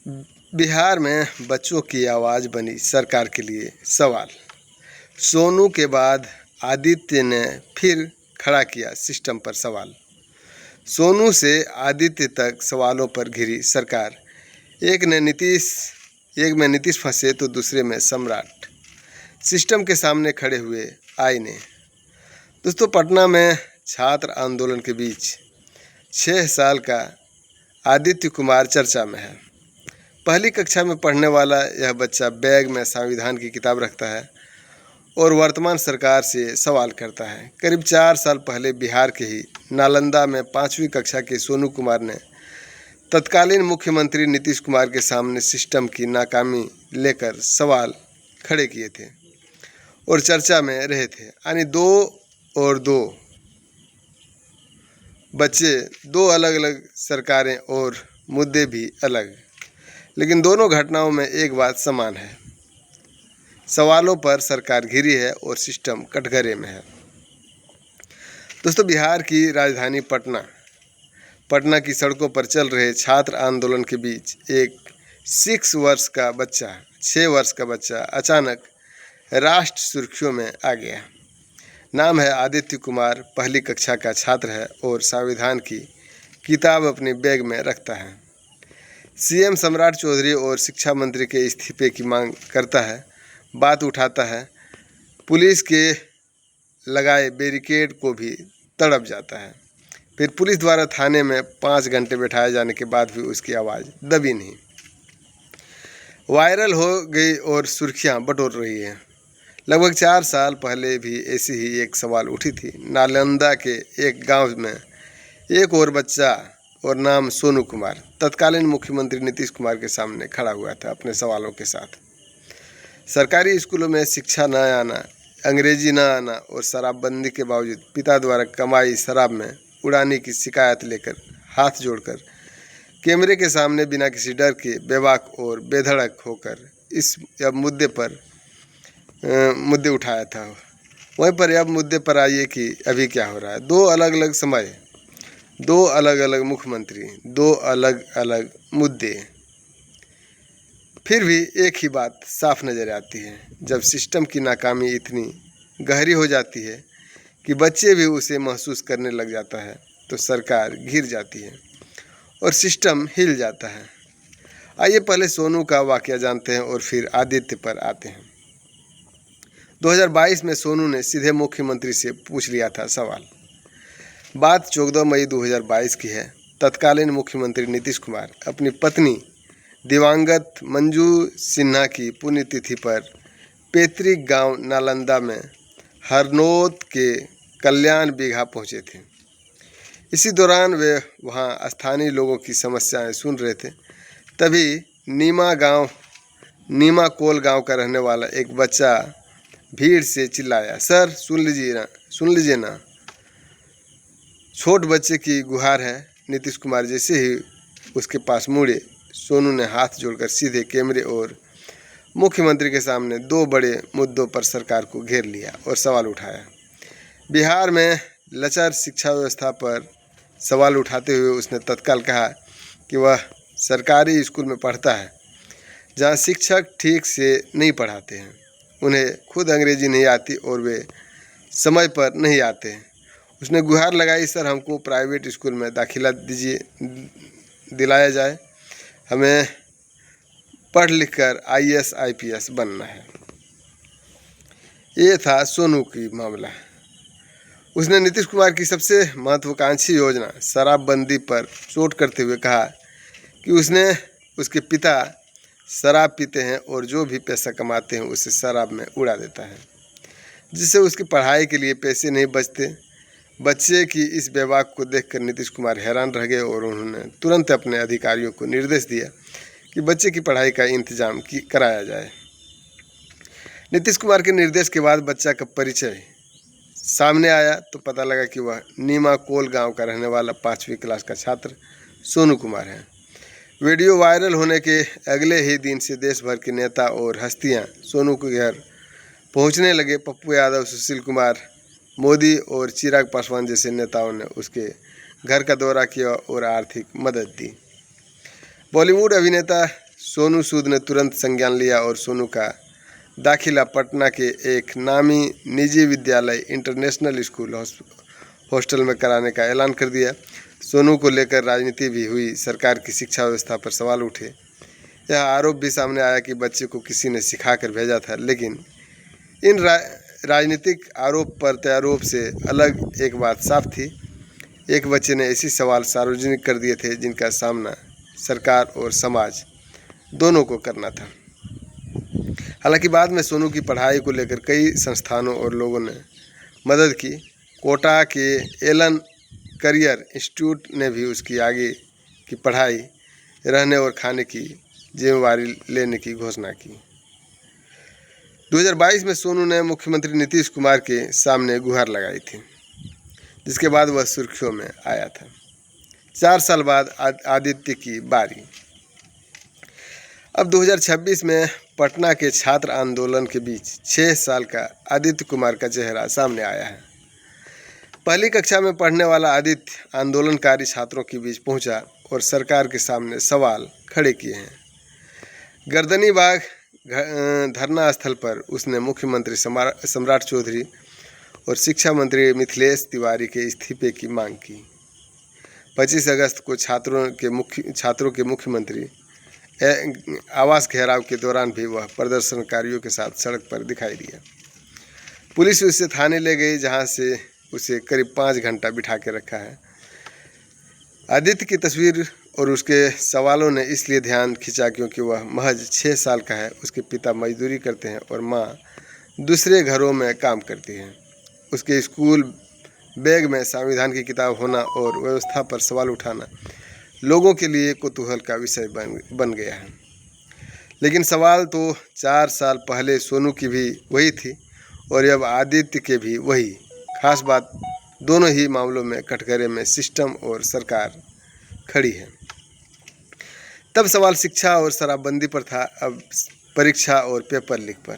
बिहार में बच्चों की आवाज़ बनी सरकार के लिए सवाल। सोनू के बाद आदित्य ने फिर खड़ा किया सिस्टम पर सवाल। सोनू से आदित्य तक सवालों पर घिरी सरकार। एक में नीतीश फंसे तो दूसरे में सम्राट। सिस्टम के सामने खड़े हुए आईने। दोस्तों, पटना में छात्र आंदोलन के बीच 6 साल का आदित्य कुमार चर्चा में है। पहली कक्षा में पढ़ने वाला यह बच्चा बैग में संविधान की किताब रखता है और वर्तमान सरकार से सवाल करता है। करीब 4 साल पहले बिहार के ही नालंदा में 5वीं कक्षा के सोनू कुमार ने तत्कालीन मुख्यमंत्री नीतीश कुमार के सामने सिस्टम की नाकामी लेकर सवाल खड़े किए थे और चर्चा में रहे थे। यानी दो बच्चे, 2 अलग अलग सरकारें और मुद्दे भी अलग, लेकिन दोनों घटनाओं में एक बात समान है। सवालों पर सरकार घिरी है और सिस्टम कटघरे में है। दोस्तों, बिहार की राजधानी पटना की सड़कों पर चल रहे छात्र आंदोलन के बीच एक 6 वर्ष का बच्चा अचानक राष्ट्र सुर्खियों में आ गया। नाम है आदित्य कुमार, पहली कक्षा का छात्र है और संविधान की किताब अपने बैग में रखता है। सीएम सम्राट चौधरी और शिक्षा मंत्री के इस्तीफे की मांग करता है, बात उठाता है। पुलिस के लगाए बैरिकेड को भी तड़प जाता है। फिर पुलिस द्वारा थाने में 5 घंटे बैठाए जाने के बाद भी उसकी आवाज़ दबी नहीं। वायरल हो गई और सुर्खियां बटोर रही हैं। लगभग 4 साल पहले भी ऐसी ही एक सवाल उठी थी। नालंदा के एक गांव में एक और बच्चा और नाम सोनू कुमार तत्कालीन मुख्यमंत्री नीतीश कुमार के सामने खड़ा हुआ था अपने सवालों के साथ। सरकारी स्कूलों में शिक्षा न आना, अंग्रेजी न आना और शराबबंदी के बावजूद पिता द्वारा कमाई शराब में उड़ाने की शिकायत लेकर हाथ जोड़कर कैमरे के सामने बिना किसी डर के बेबाक और बेधड़क होकर इस मुद्दे उठाया था। वहीं पर अब मुद्दे पर आइए कि अभी क्या हो रहा है। 2 अलग अलग समय, 2 अलग अलग मुख्यमंत्री, 2 अलग अलग मुद्दे, फिर भी एक ही बात साफ नज़र आती है। जब सिस्टम की नाकामी इतनी गहरी हो जाती है कि बच्चे भी उसे महसूस करने लग जाता है तो सरकार घिर जाती है और सिस्टम हिल जाता है। आइए पहले सोनू का वाकया जानते हैं और फिर आदित्य पर आते हैं। 2022 में सोनू ने सीधे मुख्यमंत्री से पूछ लिया था सवाल। बात 14 मई 2022 की है। तत्कालीन मुख्यमंत्री नीतीश कुमार अपनी पत्नी दिवंगत मंजू सिन्हा की पुण्यतिथि पर पैतृक गांव नालंदा में हरनौत के कल्याण बिगहा पहुंचे थे। इसी दौरान वे वहां स्थानीय लोगों की समस्याएं सुन रहे थे। तभी नीमा कोल गांव का रहने वाला एक बच्चा भीड़ से चिल्लाया, सर सुन लीजिए ना। छोट बच्चे की गुहार है। नीतीश कुमार जैसे ही उसके पास मुड़े, सोनू ने हाथ जोड़कर सीधे कैमरे और मुख्यमंत्री के सामने 2 बड़े मुद्दों पर सरकार को घेर लिया और सवाल उठाया। बिहार में लचर शिक्षा व्यवस्था पर सवाल उठाते हुए उसने तत्काल कहा कि वह सरकारी स्कूल में पढ़ता है जहां शिक्षक ठीक से नहीं पढ़ाते हैं, उन्हें खुद अंग्रेजी नहीं आती और वे समय पर नहीं आते हैं। उसने गुहार लगाई, सर हमको प्राइवेट स्कूल में दाखिला दिलाया जाए, हमें पढ़ लिख कर IAS IPS बनना है। ये था सोनू की मामला। उसने नीतीश कुमार की सबसे महत्वाकांक्षी योजना शराबबंदी पर चोट करते हुए कहा कि उसके पिता शराब पीते हैं और जो भी पैसा कमाते हैं उसे शराब में उड़ा देता है, जिससे उसकी पढ़ाई के लिए पैसे नहीं बचते। बच्चे की इस बेबाक को देखकर नीतीश कुमार हैरान रह गए और उन्होंने तुरंत अपने अधिकारियों को निर्देश दिया कि बच्चे की पढ़ाई का इंतजाम कराया जाए। नीतीश कुमार के निर्देश के बाद बच्चा का परिचय सामने आया तो पता लगा कि वह नीमा कोल गांव का रहने वाला 5वीं क्लास का छात्र सोनू कुमार है। वीडियो वायरल होने के अगले ही दिन से देश भर के नेता और हस्तियां सोनू के घर पहुंचने लगे। पप्पू यादव, सुशील कुमार मोदी और चिराग पासवान जैसे नेताओं ने उसके घर का दौरा किया और आर्थिक मदद दी। बॉलीवुड अभिनेता सोनू सूद ने तुरंत संज्ञान लिया और सोनू का दाखिला पटना के एक नामी निजी विद्यालय इंटरनेशनल स्कूल हॉस्टल में कराने का ऐलान कर दिया। सोनू को लेकर राजनीति भी हुई, सरकार की शिक्षा व्यवस्था पर सवाल उठे। यह आरोप भी सामने आया कि बच्चे को किसी ने सिखा कर भेजा था, लेकिन इन राजनीतिक आरोप प्रत्यारोप से अलग एक बात साफ थी। एक बच्चे ने ऐसे सवाल सार्वजनिक कर दिए थे जिनका सामना सरकार और समाज दोनों को करना था। हालांकि बाद में सोनू की पढ़ाई को लेकर कई संस्थानों और लोगों ने मदद की। कोटा के एलन करियर इंस्टीट्यूट ने भी उसकी आगे की पढ़ाई, रहने और खाने की जिम्मेवारी लेने की घोषणा की। 2022 में सोनू ने मुख्यमंत्री नीतीश कुमार के सामने गुहार लगाई थी, जिसके बाद वह सुर्खियों में आया था। 4 साल बाद आदित्य की बारी। अब 2026 में पटना के छात्र आंदोलन के बीच 6 साल का आदित्य कुमार का चेहरा सामने आया है। पहली कक्षा में पढ़ने वाला आदित्य आंदोलनकारी छात्रों के बीच पहुंचा और सरकार के सामने सवाल खड़े किए हैं। गर्दनीबाग धरना स्थल पर उसने मुख्यमंत्री सम्राट चौधरी और शिक्षा मंत्री मिथिलेश तिवारी के इस्तीफे की मांग की। 25 अगस्त को छात्रों के मुख्यमंत्री आवास घेराव के दौरान भी वह प्रदर्शनकारियों के साथ सड़क पर दिखाई दिया। पुलिस उसे थाने ले गई, जहां से उसे करीब 5 घंटा बिठा के रखा है। आदित्य की तस्वीर और उसके सवालों ने इसलिए ध्यान खींचा क्योंकि वह महज 6 साल का है। उसके पिता मजदूरी करते हैं और माँ दूसरे घरों में काम करती हैं। उसके स्कूल बैग में संविधान की किताब होना और व्यवस्था पर सवाल उठाना लोगों के लिए कौतूहल का विषय बन गया है। लेकिन सवाल तो 4 साल पहले सोनू की भी वही थी और अब आदित्य के भी वही। खास बात, दोनों ही मामलों में कटघरे में सिस्टम और सरकार खड़ी है। तब सवाल शिक्षा और शराबबंदी पर था, अब परीक्षा और पेपर लीक पर।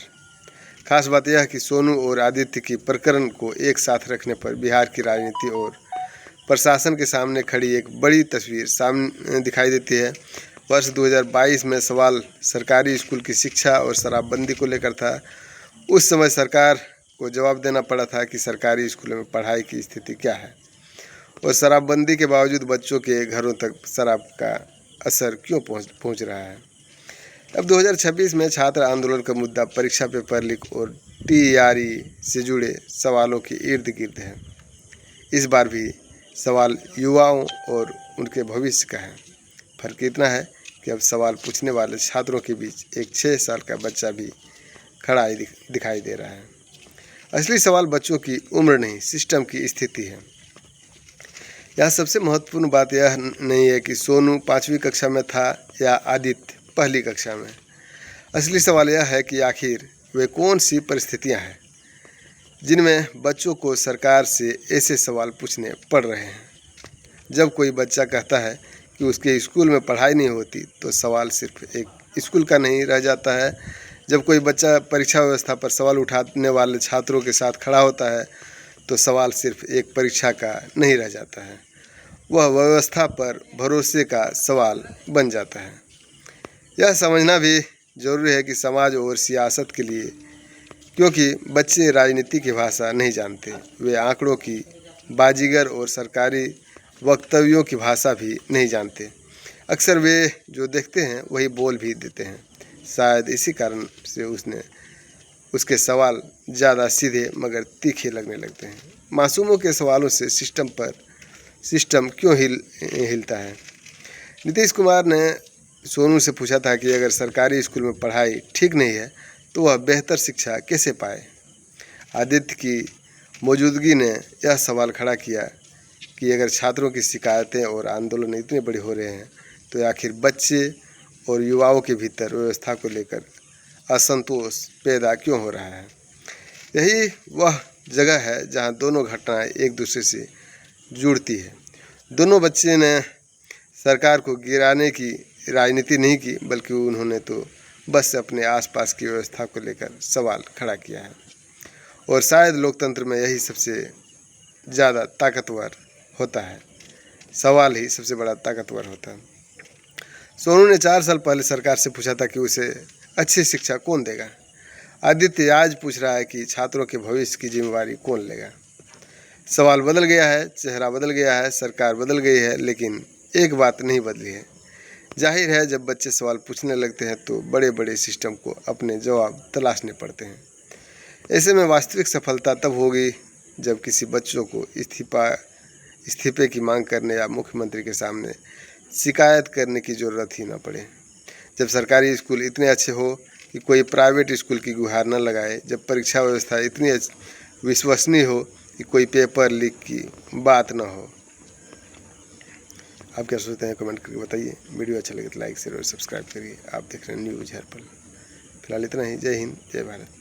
खास बात यह कि सोनू और आदित्य की प्रकरण को एक साथ रखने पर बिहार की राजनीति और प्रशासन के सामने खड़ी एक बड़ी तस्वीर सामने दिखाई देती है। वर्ष 2022 में सवाल सरकारी स्कूल की शिक्षा और शराबबंदी को लेकर था। उस समय सरकार को जवाब देना पड़ा था कि सरकारी स्कूलों में पढ़ाई की स्थिति क्या है और शराबबंदी के बावजूद बच्चों के घरों तक शराब का असर क्यों पहुंच रहा है। अब 2026 में छात्र आंदोलन का मुद्दा परीक्षा पेपर लीक और TRE से जुड़े सवालों के इर्द गिर्द है। इस बार भी सवाल युवाओं और उनके भविष्य का है। फर्क इतना है कि अब सवाल पूछने वाले छात्रों के बीच एक 6 साल का बच्चा भी खड़ा दिखाई दे रहा है। असली सवाल बच्चों की उम्र नहीं, सिस्टम की स्थिति है। यहाँ सबसे महत्वपूर्ण बात यह नहीं है कि सोनू 5वीं कक्षा में था या आदित्य पहली कक्षा में। असली सवाल यह है कि आखिर वे कौन सी परिस्थितियाँ हैं जिनमें बच्चों को सरकार से ऐसे सवाल पूछने पड़ रहे हैं। जब कोई बच्चा कहता है कि उसके स्कूल में पढ़ाई नहीं होती, तो सवाल सिर्फ एक स्कूल का नहीं रह जाता है। जब कोई बच्चा परीक्षा व्यवस्था पर सवाल उठाने वाले छात्रों के साथ खड़ा होता है, तो सवाल सिर्फ एक परीक्षा का नहीं रह जाता है, वह व्यवस्था पर भरोसे का सवाल बन जाता है। यह समझना भी जरूरी है कि समाज और सियासत के लिए, क्योंकि बच्चे राजनीति की भाषा नहीं जानते, वे आंकड़ों की बाजीगर और सरकारी वक्तव्यों की भाषा भी नहीं जानते। अक्सर वे जो देखते हैं वही बोल भी देते हैं। शायद इसी कारण से उसके सवाल ज़्यादा सीधे मगर तीखे लगने लगते हैं। मासूमों के सवालों से सिस्टम क्यों हिलता है। नीतीश कुमार ने सोनू से पूछा था कि अगर सरकारी स्कूल में पढ़ाई ठीक नहीं है तो वह बेहतर शिक्षा कैसे पाए। आदित्य की मौजूदगी ने यह सवाल खड़ा किया कि अगर छात्रों की शिकायतें और आंदोलन इतने बड़े हो रहे हैं, तो आखिर बच्चे और युवाओं के भीतर व्यवस्था को लेकर असंतोष पैदा क्यों हो रहा है। यही वह जगह है जहां दोनों घटनाएं एक दूसरे से जुड़ती है। दोनों बच्चे ने सरकार को गिराने की राजनीति नहीं की, बल्कि उन्होंने तो बस अपने आसपास की व्यवस्था को लेकर सवाल खड़ा किया है। और शायद लोकतंत्र में यही सबसे ज़्यादा ताकतवर होता है, सवाल ही सबसे बड़ा ताकतवर होता है। सोनू ने 4 साल पहले सरकार से पूछा था कि उसे अच्छी शिक्षा कौन देगा। आदित्य आज पूछ रहा है कि छात्रों के भविष्य की जिम्मेवारी कौन लेगा। सवाल बदल गया है, चेहरा बदल गया है, सरकार बदल गई है, लेकिन एक बात नहीं बदली है। जाहिर है, जब बच्चे सवाल पूछने लगते हैं तो बड़े बड़े सिस्टम को अपने जवाब तलाशने पड़ते हैं। ऐसे में वास्तविक सफलता तब होगी जब किसी बच्चों को इस्तीफे की मांग करने या मुख्यमंत्री के सामने शिकायत करने की ज़रूरत ही न पड़े। जब सरकारी स्कूल इतने अच्छे हो कि कोई प्राइवेट स्कूल की गुहार न लगाए। जब परीक्षा व्यवस्था इतनी विश्वसनीय हो कि कोई पेपर लीक की बात न हो। आप क्या सोचते हैं कमेंट करके बताइए। वीडियो अच्छा लगे तो लाइक शेयर और सब्सक्राइब करिए। आप देख रहे हैं न्यूज़ हर्पल। फिलहाल इतना ही। जय हिंद, जय भारत।